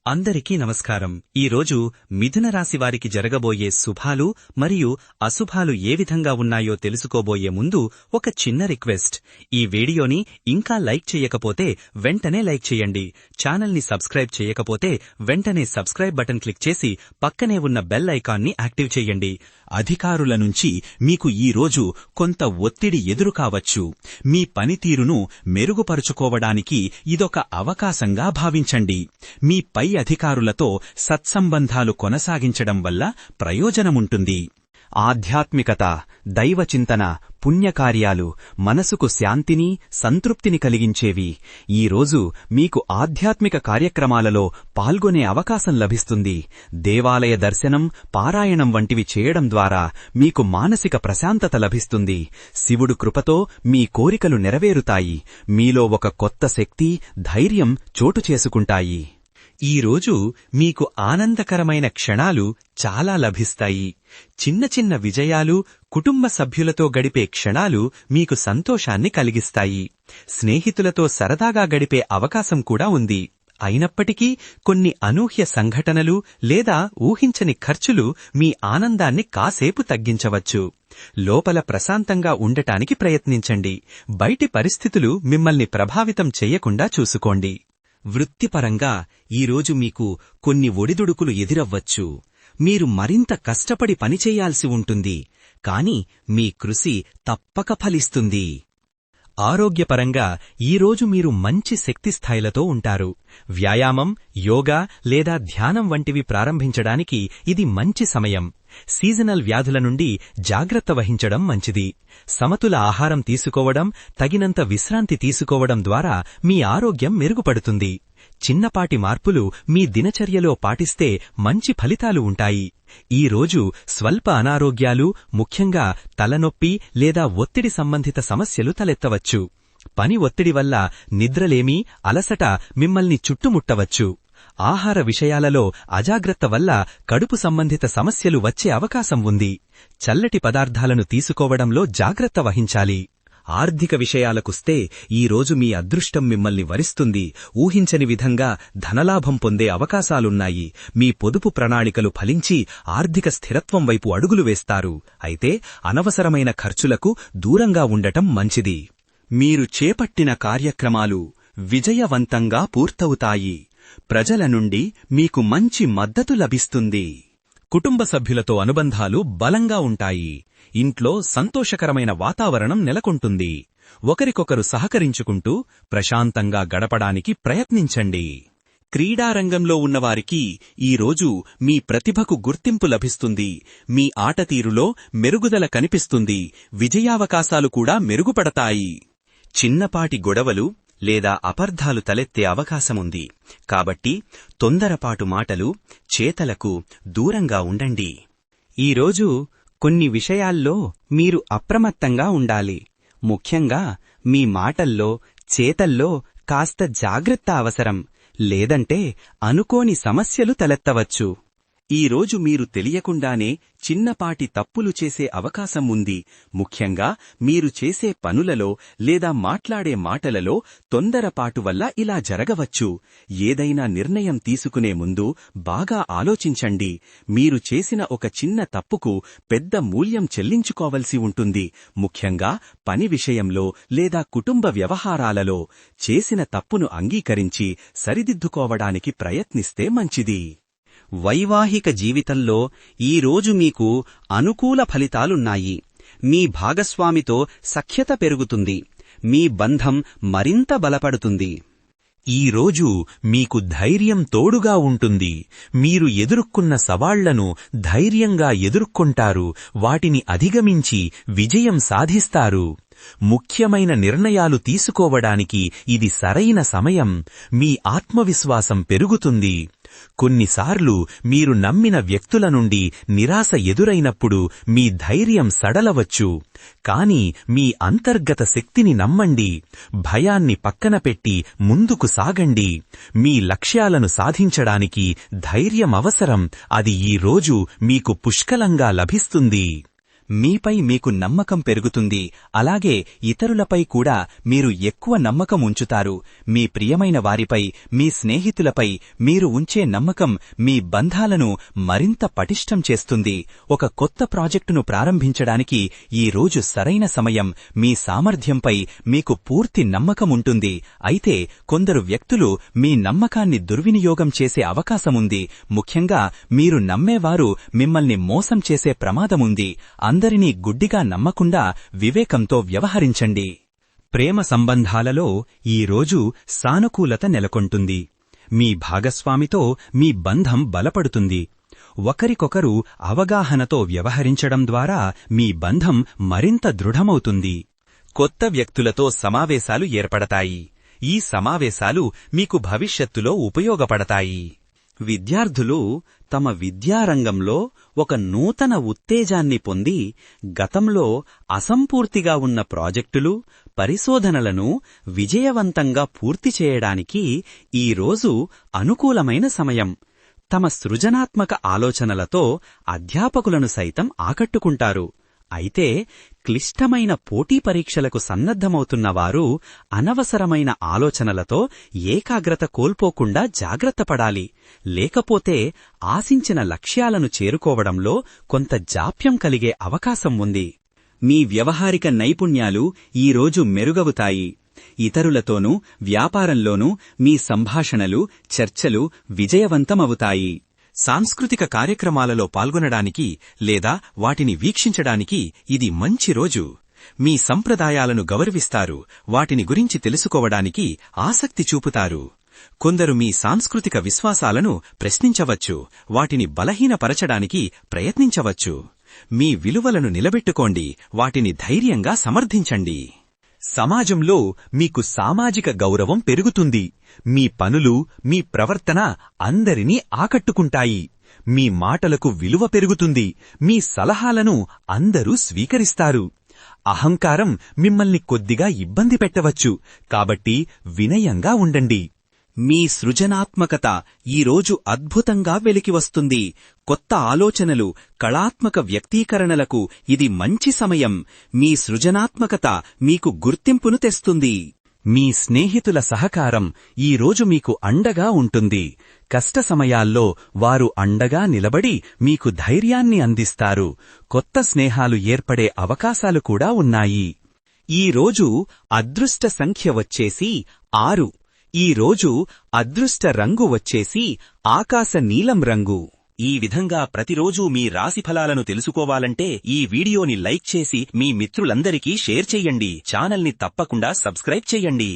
అందరికీ నమస్కారం. ఈరోజు మిథున రాశి వారికి జరగబోయే శుభాలు మరియు అశుభాలు ఏ విధంగా ఉన్నాయో తెలుసుకోబోయే ముందు ఒక చిన్న రిక్వెస్ట్. ఈ వీడియోని ఇంకా లైక్ చేయకపోతే వెంటనే లైక్ చేయండి. ఛానల్ని సబ్స్క్రైబ్ చేయకపోతే వెంటనే సబ్స్క్రైబ్ బటన్ క్లిక్ చేసి పక్కనే ఉన్న బెల్ ఐకాన్ని యాక్టివ్ చేయండి. అధికారుల నుంచి మీకు ఈరోజు కొంత ఒత్తిడి ఎదురుకావచ్చు. మీ పనితీరును మెరుగుపరుచుకోవడానికి ఇదొక అవకాశంగా భావించండి. మీ పై అధికారులతో సత్సంబంధాలు కొనసాగించడం వల్ల ప్రయోజనముంటుంది. ఆధ్యాత్మికత, దైవచింతన, పుణ్యకార్యాలు మనసుకు శాంతిని, సంతృప్తిని కలిగించేవి. ఈరోజు మీకు ఆధ్యాత్మిక కార్యక్రమాలలో పాల్గొనే అవకాశం లభిస్తుంది. దేవాలయ దర్శనం, పారాయణం వంటివి చేయడం ద్వారా మీకు మానసిక ప్రశాంతత లభిస్తుంది. శివుడు కృపతో మీ కోరికలు నెరవేరుతాయి. మీలో ఒక కొత్త శక్తి, ధైర్యం చోటు చేసుకుంటాయి. ఈరోజు మీకు ఆనందకరమైన క్షణాలు చాలా లభిస్తాయి. చిన్న చిన్న విజయాలు, కుటుంబ సభ్యులతో గడిపే క్షణాలు మీకు సంతోషాన్ని కలిగిస్తాయి. స్నేహితులతో సరదాగా గడిపే అవకాశం కూడా ఉంది. అయినప్పటికీ కొన్ని అనూహ్య సంఘటనలు లేదా ఊహించని ఖర్చులు మీ ఆనందాన్ని కాసేపు తగ్గించవచ్చు. లోపల ప్రశాంతంగా ఉండటానికి ప్రయత్నించండి. బయటి పరిస్థితులు మిమ్మల్ని ప్రభావితం చెయ్యకుండా చూసుకోండి. వృత్తిపరంగా ఈరోజు మీకు కొన్ని ఒడిదుడుకులు ఎదురవ్వచ్చు. మీరు మరింత కష్టపడి పనిచేయాల్సి ఉంటుంది. కాని మీ కృషి తప్పక ఫలిస్తుంది. ఆరోగ్యపరంగా ఈరోజు మీరు మంచి శక్తిస్థాయిలతో ఉంటారు. వ్యాయామం, యోగా లేదా ధ్యానం వంటివి ప్రారంభించడానికి ఇది మంచి సమయం. సీజనల్ వ్యాధుల నుండి జాగ్రత్త వహించడం మంచిది. సమతుల ఆహారం తీసుకోవడం, తగినంత విశ్రాంతి తీసుకోవడం ద్వారా మీ ఆరోగ్యం మెరుగుపడుతుంది. చిన్నపాటి మార్పులు మీ దినచర్యలో పాటిస్తే మంచి ఫలితాలు ఉంటాయి. ఈరోజు స్వల్ప అనారోగ్యాలు, ముఖ్యంగా తలనొప్పి లేదా ఒత్తిడి సంబంధిత సమస్యలు తలెత్తవచ్చు. పని ఒత్తిడి వల్ల నిద్రలేమి, అలసట మిమ్మల్ని చుట్టుముట్టవచ్చు. ఆహార విషయాలలో అజాగ్రత్త వల్ల కడుపు సంబంధిత సమస్యలు వచ్చే అవకాశం ఉంది. చల్లటి పదార్థాలను తీసుకోవడంలో జాగ్రత్త వహించాలి. ఆర్థిక విషయాలకొస్తే ఈరోజు మీ అదృష్టం మిమ్మల్ని వరిస్తుంది. ఊహించని విధంగా ధనలాభం పొందే అవకాశాలున్నాయి. మీ పొదుపు ప్రణాళికలు ఫలించి ఆర్థిక స్థిరత్వం వైపు అడుగులు వేస్తారు. అయితే అనవసరమైన ఖర్చులకు దూరంగా ఉండటం మంచిది. మీరు చేపట్టిన కార్యక్రమాలు విజయవంతంగా పూర్తవుతాయి. ప్రజల నుండి మీకు మంచి మద్దతు లభిస్తుంది. కుటుంబ సభ్యులతో అనుబంధాలు బలంగా ఉంటాయి. ఇంట్లో సంతోషకరమైన వాతావరణం నెలకొంటుంది. ఒకరికొకరు సహకరించుకుంటూ ప్రశాంతంగా గడపడానికి ప్రయత్నించండి. క్రీడారంగంలో ఉన్నవారికి ఈరోజు మీ ప్రతిభకు గుర్తింపు లభిస్తుంది. మీ ఆటతీరులో మెరుగుదల కనిపిస్తుంది. విజయావకాశాలు కూడా మెరుగుపడతాయి. చిన్నపాటి గొడవలు లేదా అపార్థాలు తలెత్తే అవకాశముంది. కాబట్టి తొందరపాటు మాటలు, చేతలకు దూరంగా ఉండండి. ఈరోజు కొన్ని విషయాల్లో మీరు అప్రమత్తంగా ఉండాలి. ముఖ్యంగా మీ మాటల్లో, చేతల్లో కాస్త జాగ్రత్త అవసరం. లేదంటే అనుకోని సమస్యలు తలెత్తవచ్చు. ఈరోజు మీరు తెలియకుండానే చిన్నపాటి తప్పులు చేసే అవకాశం ఉంది. ముఖ్యంగా మీరు చేసే పనులలో లేదా మాట్లాడే మాటలలో తొందరపాటు వల్ల ఇలా జరగవచ్చు. ఏదైనా నిర్ణయం తీసుకునే ముందు బాగా ఆలోచించండి. మీరు చేసిన ఒక చిన్న తప్పుకు పెద్ద మూల్యం చెల్లించుకోవలసి ఉంటుంది. ముఖ్యంగా పని విషయంలో లేదా కుటుంబ వ్యవహారాలలో చేసిన తప్పును అంగీకరించి సరిదిద్దుకోవడానికి ప్రయత్నిస్తే మంచిది. వైవాహిక జీవితంలో ఈరోజు మీకు అనుకూల ఫలితాలున్నాయి. మీ భాగస్వామితో సఖ్యత పెరుగుతుంది. మీ బంధం మరింత బలపడుతుంది. ఈరోజు మీకు ధైర్యం తోడుగా ఉంటుంది. మీరు ఎదుర్కొన్న సవాళ్లను ధైర్యంగా ఎదుర్కొంటారు. వాటిని అధిగమించి విజయం సాధిస్తారు. ముఖ్యమైన నిర్ణయాలు తీసుకోవడానికి ఇది సరైన సమయం. మీ ఆత్మవిశ్వాసం పెరుగుతుంది. కొన్నిసార్లు మీరు నమ్మిన వ్యక్తుల నుండి నిరాశ ఎదురైనప్పుడు మీ ధైర్యం సడలవచ్చు. కాని మీ అంతర్గత శక్తిని నమ్మండి. భయాన్ని పక్కన పెట్టి ముందుకు సాగండి. మీ లక్ష్యాలను సాధించడానికి ధైర్యం అవసరం. అది ఈరోజు మీకు పుష్కలంగా లభిస్తుంది. మీపై మీకు నమ్మకం పెరుగుతుంది. అలాగే ఇతరులపై కూడా మీరు ఎక్కువ నమ్మకం ఉంచుతారు. మీ ప్రియమైన వారిపై, మీ స్నేహితులపై మీరు ఉంచే నమ్మకం మీ బంధాలను మరింత పటిష్టం చేస్తుంది. ఒక కొత్త ప్రాజెక్టును ప్రారంభించడానికి ఈ రోజు సరైన సమయం. మీ సామర్థ్యంపై మీకు పూర్తి నమ్మకం ఉంటుంది. అయితే కొందరు వ్యక్తులు మీ నమ్మకాన్ని దుర్వినియోగం చేసే అవకాశముంది. ముఖ్యంగా మీరు నమ్మేవారు మిమ్మల్ని మోసం చేసే ప్రమాదముంది. అందరినీ గుడ్డిగా నమ్మకుండా వివేకంతో వ్యవహరించండి. ప్రేమ సంబంధాలలో ఈ రోజు సానుకూలత నెలకొంటుంది. మీ భాగస్వామితో మీ బంధం బలపడుతుంది. ఒకరికొకరు అవగాహనతో వ్యవహరించడం ద్వారా మీ బంధం మరింత దృఢమవుతుంది. కొత్త వ్యక్తులతో సమావేశాలు ఏర్పడతాయి. ఈ సమావేశాలు మీకు భవిష్యత్తులో ఉపయోగపడతాయి. విద్యార్థులు తమ విద్యారంగంలో ఒక నూతన ఉత్తేజాన్ని పొంది గతంలో అసంపూర్తిగా ఉన్న ప్రాజెక్టులు, పరిశోధనలను విజయవంతంగా పూర్తి చేయడానికి ఈరోజు అనుకూలమైన సమయం. తమ సృజనాత్మక ఆలోచనలతో అధ్యాపకులను సైతం ఆకట్టుకుంటారు. అయితే క్లిష్టమైన పోటీ పరీక్షలకు సన్నద్ధమవుతున్నవారు అనవసరమైన ఆలోచనలతో ఏకాగ్రత కోల్పోకుండా జాగ్రత్తపడాలి. లేకపోతే ఆశించిన లక్ష్యాలను చేరుకోవడంలో కొంత జాప్యం కలిగే అవకాశం ఉంది. మీ వ్యవహారిక నైపుణ్యాలు ఈరోజు మెరుగవుతాయి. ఇతరులతోనూ వ్యాపారంలోనూ మీ సంభాషణలు, చర్చలు విజయవంతమవుతాయి. సాంస్కృతిక కార్యక్రమాలలో పాల్గొనడానికి లేదా వాటిని వీక్షించడానికి ఇది మంచి రోజు. మీ సంప్రదాయాలను గౌరవిస్తారు. వాటిని గురించి తెలుసుకోవడానికి ఆసక్తి చూపుతారు. కొందరు మీ సాంస్కృతిక విశ్వాసాలను ప్రశ్నించవచ్చు. వాటిని బలహీనపరచడానికి ప్రయత్నించవచ్చు. మీ విలువలను నిలబెట్టుకోండి. వాటిని ధైర్యంగా సమర్థించండి. సమాజంలో మీకు సామాజిక గౌరవం పెరుగుతుంది. మీ పనులు, మీ ప్రవర్తన అందరినీ ఆకట్టుకుంటాయి. మీ మాటలకు విలువ పెరుగుతుంది. మీ సలహాలను అందరూ స్వీకరిస్తారు. అహంకారం మిమ్మల్ని కొద్దిగా ఇబ్బంది పెట్టవచ్చు. కాబట్టి వినయంగా ఉండండి. మీ సృజనాత్మకత ఈరోజు అద్భుతంగా వెలికివస్తుంది. కొత్త ఆలోచనలు, కళాత్మక వ్యక్తీకరణలకు ఇది మంచి సమయం. మీ సృజనాత్మకత మీకు గుర్తింపును తెస్తుంది. మీ స్నేహితుల సహకారం ఈరోజు మీకు అండగా ఉంటుంది. కష్ట సమయాల్లో వారు అండగా నిలబడి మీకు ధైర్యాన్ని అందిస్తారు. కొత్త స్నేహాలు ఏర్పడే అవకాశాలు కూడా ఉన్నాయి. ఈరోజు అదృష్ట సంఖ్య వచ్చేసి 6. ఈరోజు అదృష్ట రంగు వచ్చేసి ఆకాశ నీలం రంగు. ఈ విధంగా ప్రతిరోజూ మీ రాశిఫలాలను తెలుసుకోవాలంటే ఈ వీడియోని లైక్ చేసి మీ మిత్రులందరికీ షేర్ చెయ్యండి. ఛానల్ని తప్పకుండా సబ్స్క్రైబ్ చెయ్యండి.